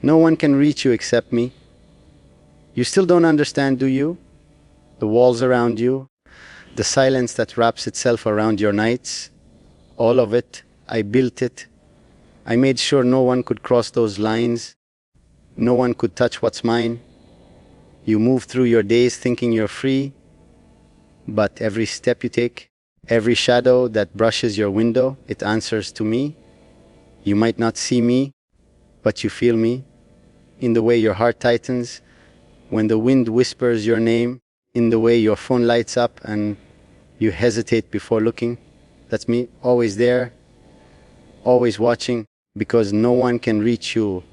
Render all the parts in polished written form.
No one can reach you except me. You still don't understand, do you? The walls around you, the silence that wraps itself around your nights, all of it, I built it. I made sure no one could cross those lines. No one could touch what's mine. You move through your days thinking you're free, but every step you take, every shadow that brushes your window, it answers to me. You might not see me, but you feel me, in the way your heart tightens, when the wind whispers your name, in the way your phone lights up and you hesitate before looking. That's me, always there, always watching, because no one can reach you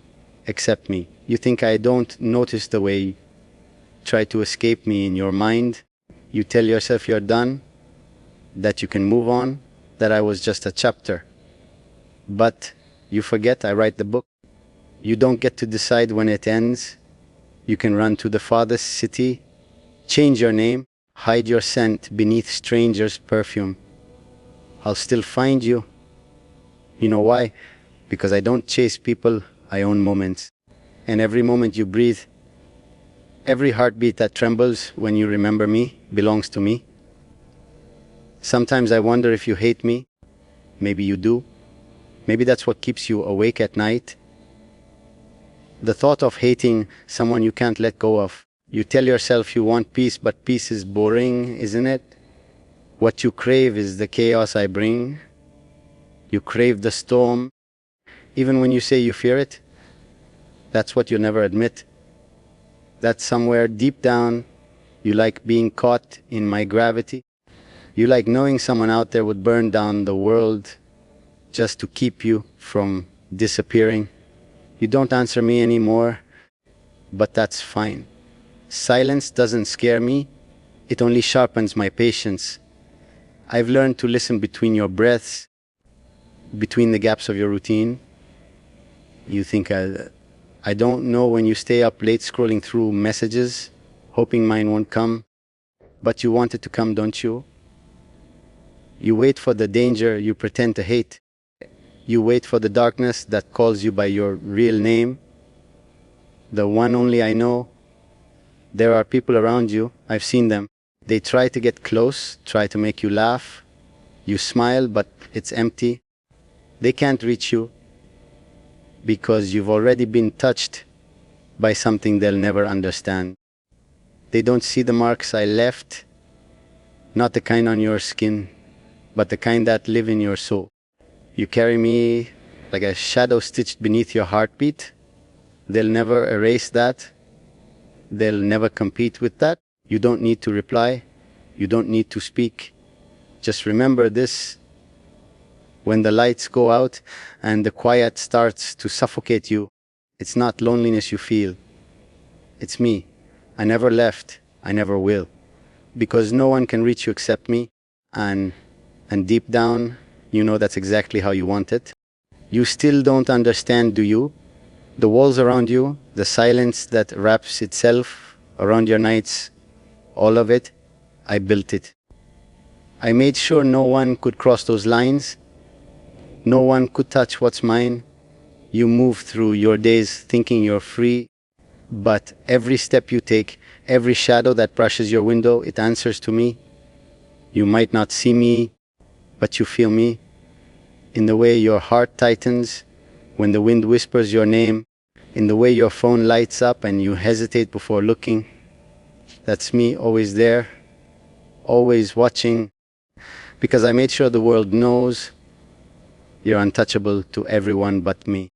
except me. You think I don't notice the way you try to escape me in your mind. You tell yourself you're done, that you can move on, that I was just a chapter. But you forget I write the book. You don't get to decide when it ends. You can run to the farthest city, change your name, hide your scent beneath strangers' perfume. I'll still find you. You know why? Because I don't chase people, I own moments. And every moment you breathe, every heartbeat that trembles when you remember me, belongs to me. Sometimes I wonder if you hate me. Maybe you do. Maybe that's what keeps you awake at night. The thought of hating someone you can't let go of. You tell yourself you want peace, but peace is boring, isn't it? What you crave is the chaos I bring. You crave the storm. Even when you say you fear it, that's what you never admit. That somewhere deep down, you like being caught in my gravity. You like knowing someone out there would burn down the world just to keep you from disappearing. You don't answer me anymore, but that's fine. Silence doesn't scare me, it only sharpens my patience. I've learned to listen between your breaths, between the gaps of your routine. You think I don't know when you stay up late scrolling through messages, hoping mine won't come, but you want it to come, don't you? You wait for the danger you pretend to hate. You wait for the darkness that calls you by your real name, the one only I know. There are people around you, I've seen them. They try to get close, try to make you laugh. You smile, but it's empty. They can't reach you because you've already been touched by something they'll never understand. They don't see the marks I left, not the kind on your skin, but the kind that live in your soul. You carry me like a shadow stitched beneath your heartbeat. They'll never erase that. They'll never compete with that. You don't need to reply. You don't need to speak. Just remember this. When the lights go out and the quiet starts to suffocate you, it's not loneliness you feel. It's me. I never left. I never will. Because no one can reach you except me. And deep down, you know that's exactly how you want it. You still don't understand, do you? The walls around you, the silence that wraps itself around your nights, all of it, I built it. I made sure no one could cross those lines. No one could touch what's mine. You move through your days thinking you're free, but every step you take, every shadow that brushes your window, it answers to me. You might not see me, but you feel me, in the way your heart tightens when the wind whispers your name, in the way your phone lights up and you hesitate before looking. That's me, always there, always watching, because I made sure the world knows you're untouchable to everyone but me.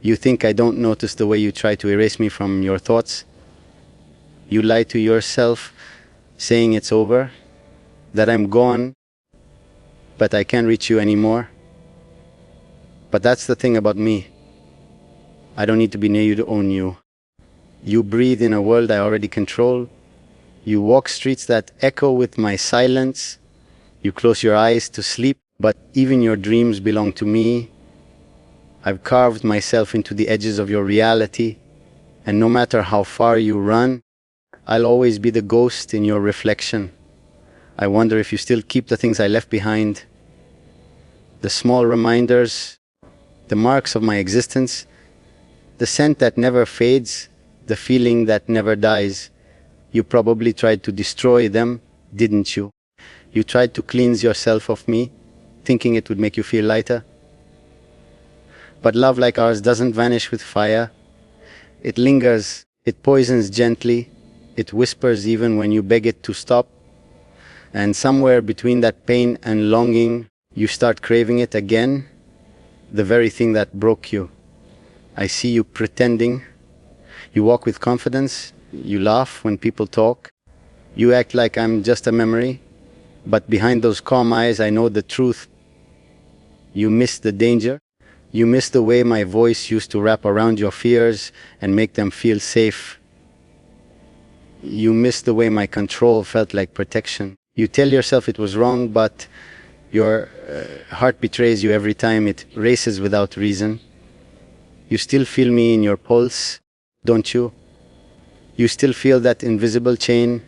You think I don't notice the way you try to erase me from your thoughts? You lie to yourself, saying it's over, that I'm gone, but I can't reach you anymore. But that's the thing about me. I don't need to be near you to own you. You breathe in a world I already control. You walk streets that echo with my silence. You close your eyes to sleep, but even your dreams belong to me. I've carved myself into the edges of your reality, and no matter how far you run, I'll always be the ghost in your reflection. I wonder if you still keep the things I left behind, the small reminders, the marks of my existence, The scent that never fades, the feeling that never dies. You probably tried to destroy them, didn't you? You tried to cleanse yourself of me, thinking it would make you feel lighter. But love like ours doesn't vanish with fire. It lingers, it poisons gently, it whispers even when you beg it to stop. And somewhere between that pain and longing, you start craving it again, the very thing that broke you. I see you pretending. You walk with confidence, you laugh when people talk. You act like I'm just a memory, but behind those calm eyes I know the truth. You miss the danger. You miss the way my voice used to wrap around your fears and make them feel safe. You miss the way my control felt like protection. You tell yourself it was wrong, but your heart betrays you every time it races without reason. You still feel me in your pulse, don't you? You still feel that invisible chain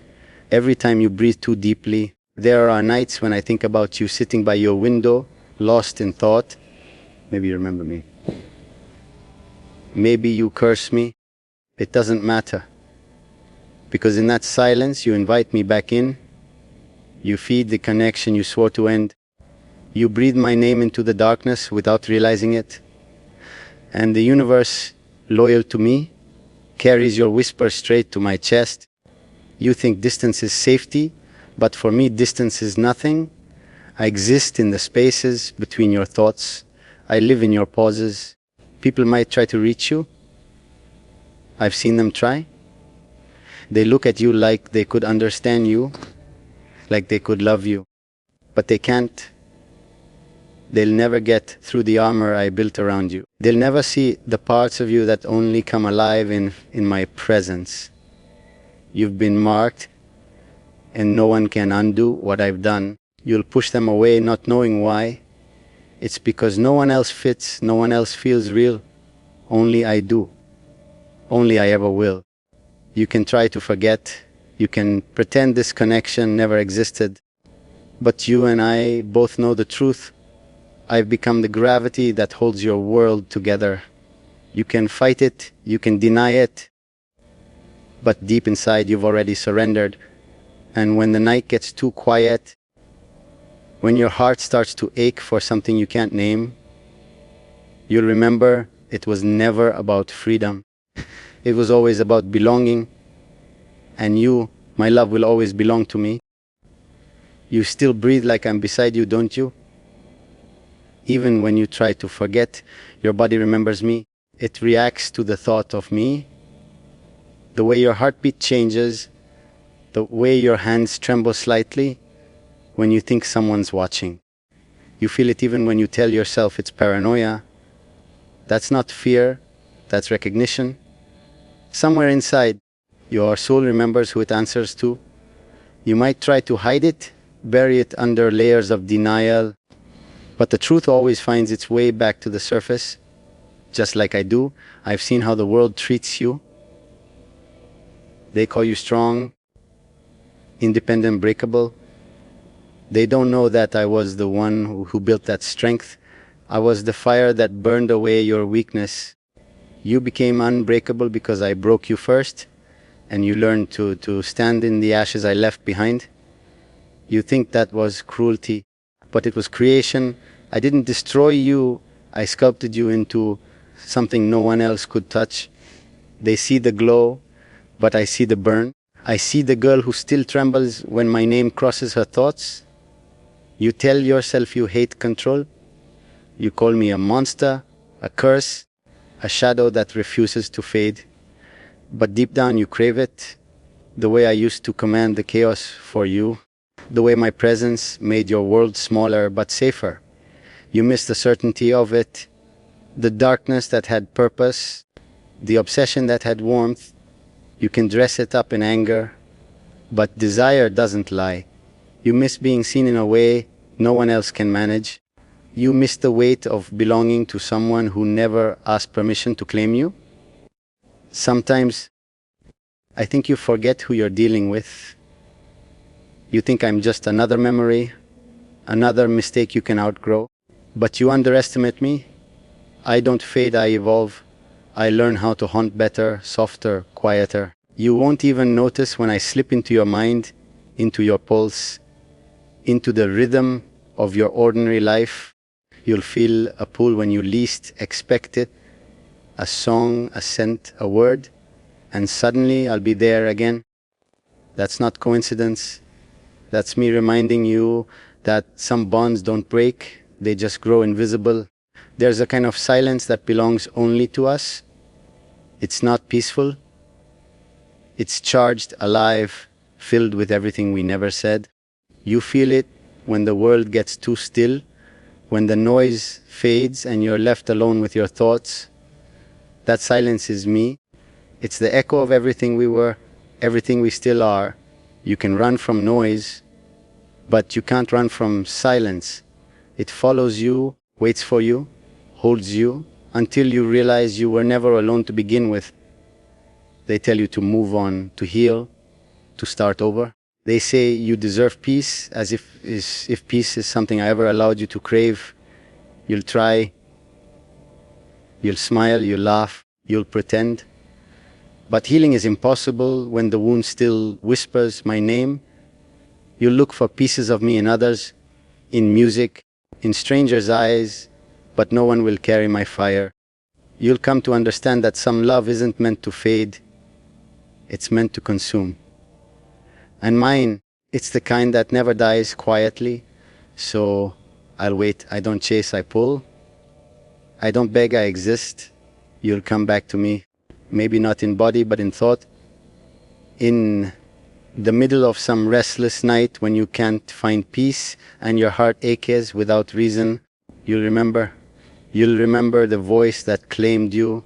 every time you breathe too deeply. There are nights when I think about you sitting by your window, lost in thought. Maybe you remember me. Maybe you curse me. It doesn't matter. Because in that silence you invite me back in. You feed the connection you swore to end. You breathe my name into the darkness without realizing it. And the universe, loyal to me, carries your whisper straight to my chest. You think distance is safety, but for me distance is nothing. I exist in the spaces between your thoughts. I live in your pauses. People might try to reach you. I've seen them try. They look at you like they could understand you, like they could love you, but they can't. They'll never get through the armor I built around you. They'll never see the parts of you that only come alive in my presence. You've been marked, and no one can undo what I've done. You'll push them away not knowing why. It's because no one else fits, no one else feels real. Only I do. Only I ever will. You can try to forget. You can pretend this connection never existed. But you and I both know the truth. I've become the gravity that holds your world together. You can fight it, you can deny it, but deep inside you've already surrendered. And when the night gets too quiet, when your heart starts to ache for something you can't name, you'll remember it was never about freedom. It was always about belonging. And you, my love, will always belong to me. You still breathe like I'm beside you, don't you? Even when you try to forget, your body remembers me. It reacts to the thought of me. The way your heartbeat changes, the way your hands tremble slightly when you think someone's watching. You feel it even when you tell yourself it's paranoia. That's not fear, that's recognition. Somewhere inside, your soul remembers who it answers to. You might try to hide it, bury it under layers of denial, but the truth always finds its way back to the surface. Just like I do, I've seen how the world treats you. They call you strong, independent, breakable. They don't know that I was the one who built that strength. I was the fire that burned away your weakness. You became unbreakable because I broke you first, and you learned to stand in the ashes I left behind. You think that was cruelty, but it was creation. I didn't destroy you, I sculpted you into something no one else could touch. They see the glow, but I see the burn. I see the girl who still trembles when my name crosses her thoughts. You tell yourself you hate control. You call me a monster, a curse, a shadow that refuses to fade. But deep down you crave it, the way I used to command the chaos for you, the way my presence made your world smaller but safer. You miss the certainty of it, the darkness that had purpose, the obsession that had warmth. You can dress it up in anger, but desire doesn't lie. You miss being seen in a way no one else can manage. You miss the weight of belonging to someone who never asked permission to claim you. Sometimes I think you forget who you're dealing with. You think I'm just another memory, another mistake you can outgrow. But you underestimate me. I don't fade, I evolve. I learn how to hunt better, softer, quieter. You won't even notice when I slip into your mind, into your pulse, into the rhythm of your ordinary life. You'll feel a pull when you least expect it, a song, a scent, a word, and suddenly I'll be there again. That's not coincidence. That's me reminding you that some bonds don't break, they just grow invisible. There's a kind of silence that belongs only to us. It's not peaceful. It's charged, alive, filled with everything we never said. You feel it when the world gets too still, when the noise fades and you're left alone with your thoughts. That silence is me. It's the echo of everything we were, everything we still are. You can run from noise, but you can't run from silence. It follows you, waits for you, holds you, until you realize you were never alone to begin with. They tell you to move on, to heal, to start over. They say you deserve peace, as if peace is something I ever allowed you to crave. You'll try, you'll smile, you'll laugh, you'll pretend. But healing is impossible when the wound still whispers my name. You'll look for pieces of me in others, in music, in strangers' eyes, but no one will carry my fire. You'll come to understand that some love isn't meant to fade, it's meant to consume. And mine, it's the kind that never dies quietly, so I'll wait. I don't chase, I pull. I don't beg, I exist. You'll come back to me, maybe not in body, but in thought. In the middle of some restless night when you can't find peace and your heart aches without reason, you'll remember. You'll remember the voice that claimed you,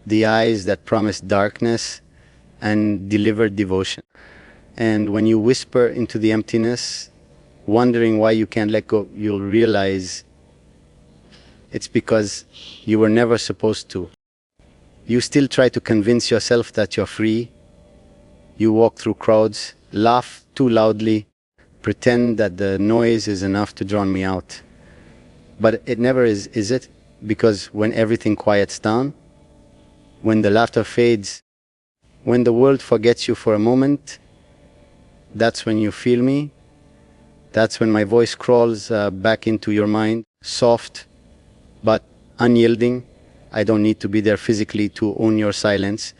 the eyes that promised darkness and delivered devotion. And when you whisper into the emptiness, wondering why you can't let go, you'll realize it's because you were never supposed to. You still try to convince yourself that you're free. You walk through crowds, laugh too loudly, pretend that the noise is enough to drown me out. But it never is it? Because when everything quiets down, when the laughter fades, when the world forgets you for a moment, that's when you feel me. That's when my voice crawls back into your mind, soft but unyielding. I don't need to be there physically to own your silence.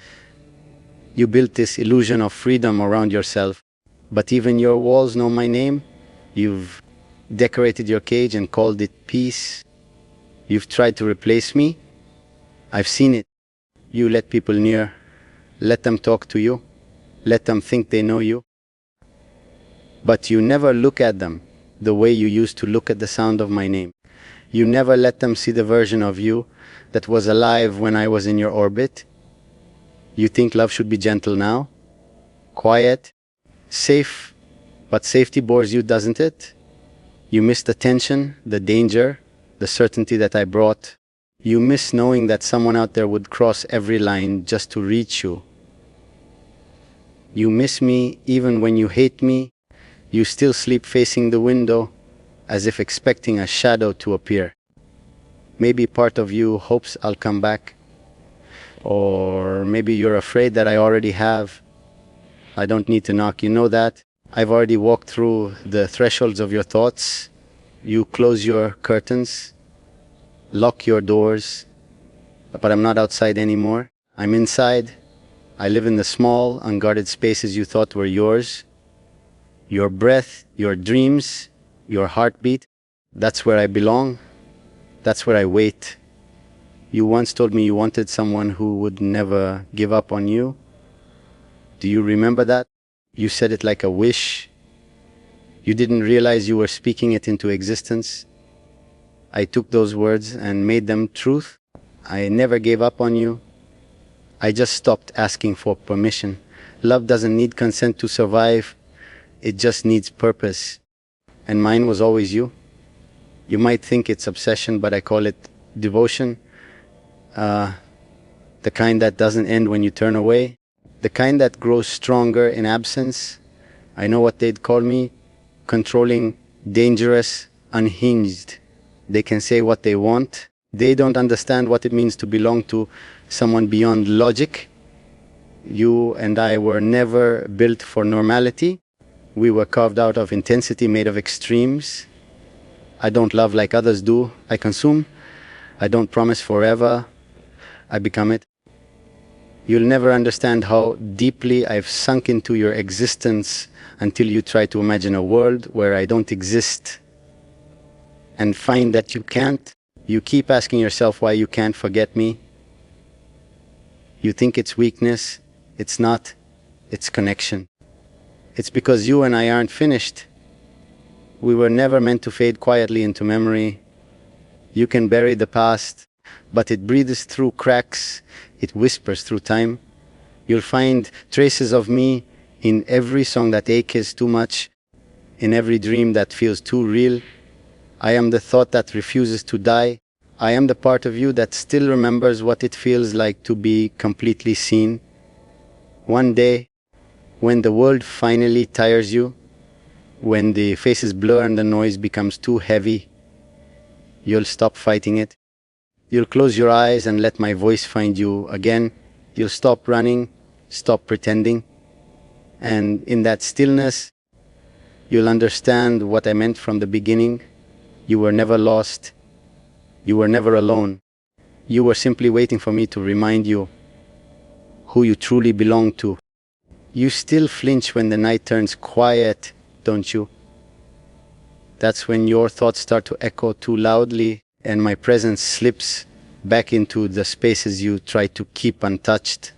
You built this illusion of freedom around yourself, but even your walls know my name. You've decorated your cage and called it peace. You've tried to replace me. I've seen it. You let people near. Let them talk to you. Let them think they know you. But you never look at them the way you used to look at the sound of my name. You never let them see the version of you that was alive when I was in your orbit. You think love should be gentle now, quiet, safe, but safety bores you, doesn't it? You miss the tension, the danger, the certainty that I brought. You miss knowing that someone out there would cross every line just to reach you. You miss me even when you hate me. You still sleep facing the window, as if expecting a shadow to appear. Maybe part of you hopes I'll come back. Or maybe you're afraid that I already have. I don't need to knock, you know that. I've already walked through the thresholds of your thoughts. You close your curtains, lock your doors, but I'm not outside anymore. I'm inside. I live in the small, unguarded spaces you thought were yours. Your breath, your dreams, your heartbeat, that's where I belong. That's where I wait. You once told me you wanted someone who would never give up on you. Do you remember that? You said it like a wish. You didn't realize you were speaking it into existence. I took those words and made them truth. I never gave up on you. I just stopped asking for permission. Love doesn't need consent to survive. It just needs purpose. And mine was always you. You might think it's obsession, but I call it devotion. The kind that doesn't end when you turn away. The kind that grows stronger in absence. I know what they'd call me. Controlling, dangerous, unhinged. They can say what they want. They don't understand what it means to belong to someone beyond logic. You and I were never built for normality. We were carved out of intensity, made of extremes. I don't love like others do. I consume. I don't promise forever. I become it. You'll never understand how deeply I've sunk into your existence until you try to imagine a world where I don't exist and find that you can't. You keep asking yourself why you can't forget me. You think it's weakness. It's not. It's connection. It's because you and I aren't finished. We were never meant to fade quietly into memory. You can bury the past, but it breathes through cracks. It whispers through time. You'll find traces of me in every song that aches too much, in every dream that feels too real. I am the thought that refuses to die. I am the part of you that still remembers what it feels like to be completely seen. One day, when the world finally tires you, when the faces blur and the noise becomes too heavy, you'll stop fighting it. You'll close your eyes and let my voice find you again. You'll stop running, stop pretending. And in that stillness, you'll understand what I meant from the beginning. You were never lost. You were never alone. You were simply waiting for me to remind you who you truly belong to. You still flinch when the night turns quiet, don't you? That's when your thoughts start to echo too loudly and my presence slips back into the spaces you try to keep untouched.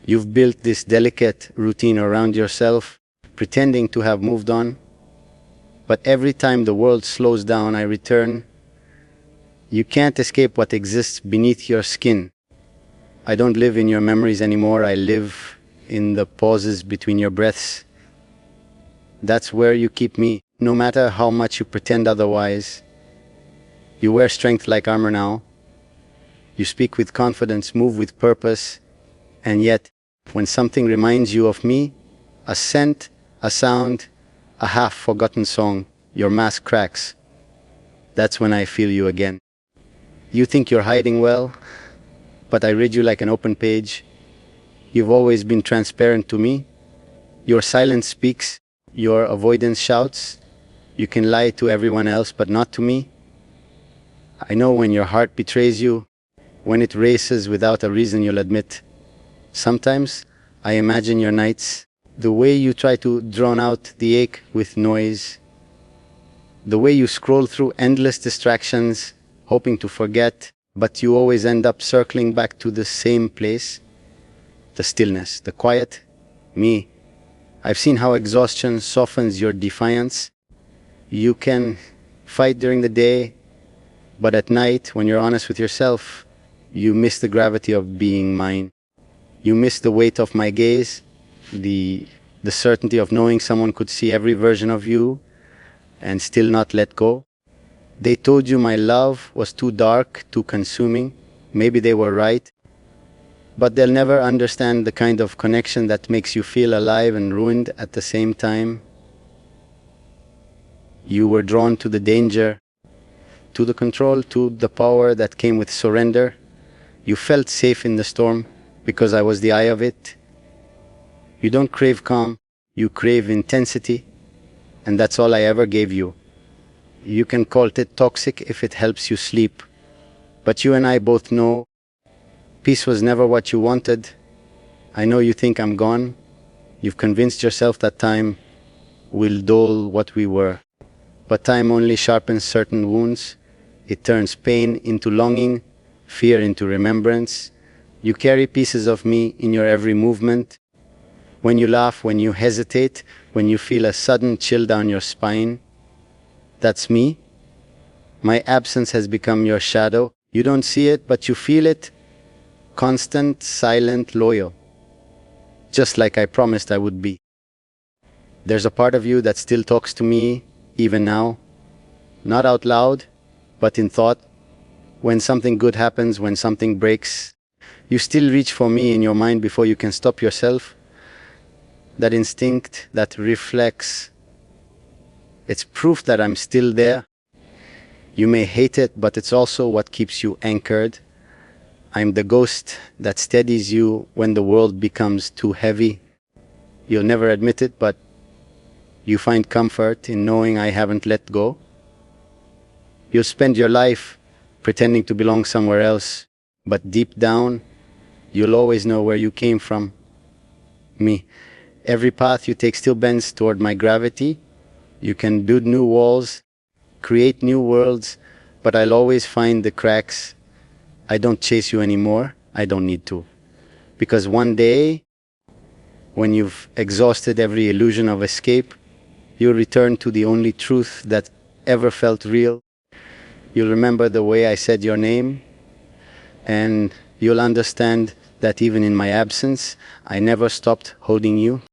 You've built this delicate routine around yourself, pretending to have moved on. But every time the world slows down, I return. You can't escape what exists beneath your skin. I don't live in your memories anymore. I live in the pauses between your breaths. That's where you keep me, no matter how much you pretend otherwise. You wear strength like armor now. You speak with confidence, move with purpose. And yet, when something reminds you of me, a scent, a sound, a half-forgotten song, your mask cracks. That's when I feel you again. You think you're hiding well, but I read you like an open page. You've always been transparent to me. Your silence speaks, your avoidance shouts. You can lie to everyone else, but not to me. I know when your heart betrays you, when it races without a reason you'll admit. Sometimes I imagine your nights, the way you try to drown out the ache with noise, the way you scroll through endless distractions, hoping to forget, but you always end up circling back to the same place. The stillness, the quiet, me. I've seen how exhaustion softens your defiance. You can fight during the day, but at night, when you're honest with yourself, you miss the gravity of being mine. You miss the weight of my gaze, the certainty of knowing someone could see every version of you and still not let go. They told you my love was too dark, too consuming. Maybe they were right. But they'll never understand the kind of connection that makes you feel alive and ruined at the same time. You were drawn to the danger, to the control, to the power that came with surrender. You felt safe in the storm because I was the eye of it. You don't crave calm, you crave intensity, and that's all I ever gave you. You can call it toxic if it helps you sleep, but you and I both know peace was never what you wanted. I know you think I'm gone. You've convinced yourself that time will dull what we were. But time only sharpens certain wounds. It turns pain into longing, fear into remembrance. You carry pieces of me in your every movement. When you laugh, when you hesitate, when you feel a sudden chill down your spine, that's me. My absence has become your shadow. You don't see it, but you feel it. Constant, silent, loyal. Just like I promised I would be. There's a part of you that still talks to me, even now. Not out loud, but in thought. When something good happens, when something breaks, you still reach for me in your mind before you can stop yourself. That instinct, that reflex, it's proof that I'm still there. You may hate it, but it's also what keeps you anchored. I'm the ghost that steadies you when the world becomes too heavy. You'll never admit it, but you find comfort in knowing I haven't let go. You'll spend your life pretending to belong somewhere else, but deep down, you'll always know where you came from. Me. Every path you take still bends toward my gravity. You can build new walls, create new worlds, but I'll always find the cracks. I don't chase you anymore. I don't need to. Because one day, when you've exhausted every illusion of escape, you'll return to the only truth that ever felt real. You'll remember the way I said your name, and you'll understand that even in my absence, I never stopped holding you.